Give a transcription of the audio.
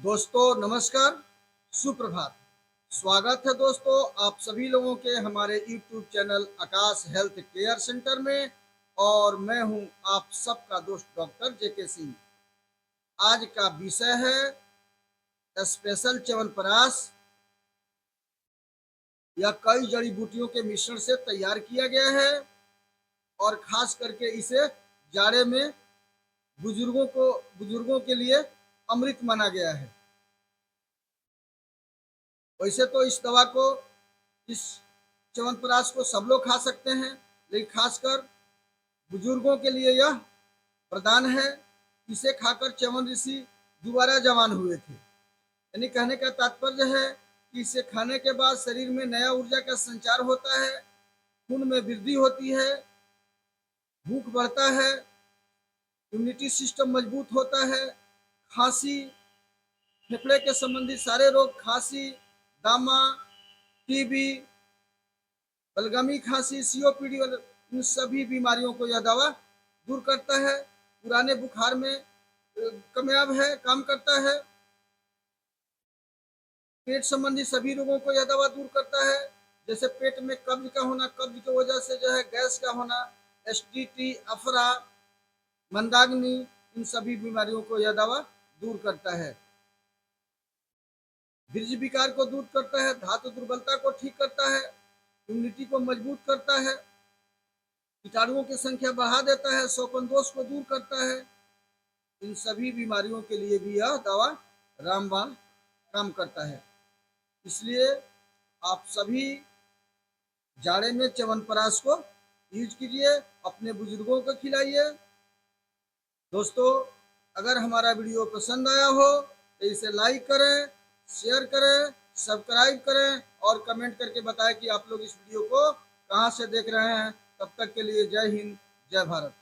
दोस्तों नमस्कार, सुप्रभात। स्वागत है दोस्तों आप सभी लोगों के हमारे YouTube चैनल आकाश हेल्थ केयर सेंटर में। और मैं हूं आप सबका दोस्त डॉक्टर जेके सिंह। आज का विषय है स्पेशल च्यवनप्राश। यह कई जड़ी बूटियों के मिश्रण से तैयार किया गया है और खास करके इसे जाड़े में बुजुर्गों के लिए अमृत माना गया है। वैसे तो इस च्यवनप्राश को सब लोग खा सकते हैं, लेकिन खासकर बुजुर्गों के लिए यह वरदान है। इसे खाकर च्यवन ऋषि दोबारा जवान हुए थे। यानी कहने का तात्पर्य है कि इसे खाने के बाद शरीर में नया ऊर्जा का संचार होता है, खून में वृद्धि होती है, भूख बढ़ता है, इम्यूनिटी सिस्टम मजबूत होता है, खांसी, फेफड़े के संबंधी सारे रोग, खांसी, दामा, टीबी, बलगमी खांसी, सीओपीडी और इन सभी बीमारियों को यह दवा दूर करता है। पुराने बुखार में कामयाब है, काम करता है। पेट संबंधी सभी रोगों को यह दवा दूर करता है, जैसे पेट में कब्ज का होना, कब्ज की वजह से जो है गैस का होना, एसिडिटी, अफरा, मंदाग्नि, इन सभी बीमारियों को यह दवा दूर करता है। बीज विकार को दूर करता है, धातु दुर्बलता को ठीक करता है, इम्यूनिटी को मजबूत करता है, कीटाणुओं की संख्या बढ़ा देता है, शोकन दोष को दूर करता है। इन सभी बीमारियों के लिए भी यह दवा रामबाण काम करता है। इसलिए आप सभी जाड़े में च्यवनप्राश को यूज कीजिए, अपने बुजुर्गों को खिलाइए। दोस्तों अगर हमारा वीडियो पसंद आया हो तो इसे लाइक करें, शेयर करें, सब्सक्राइब करें और कमेंट करके बताएं कि आप लोग इस वीडियो को कहाँ से देख रहे हैं। तब तक के लिए जय हिंद, जय भारत।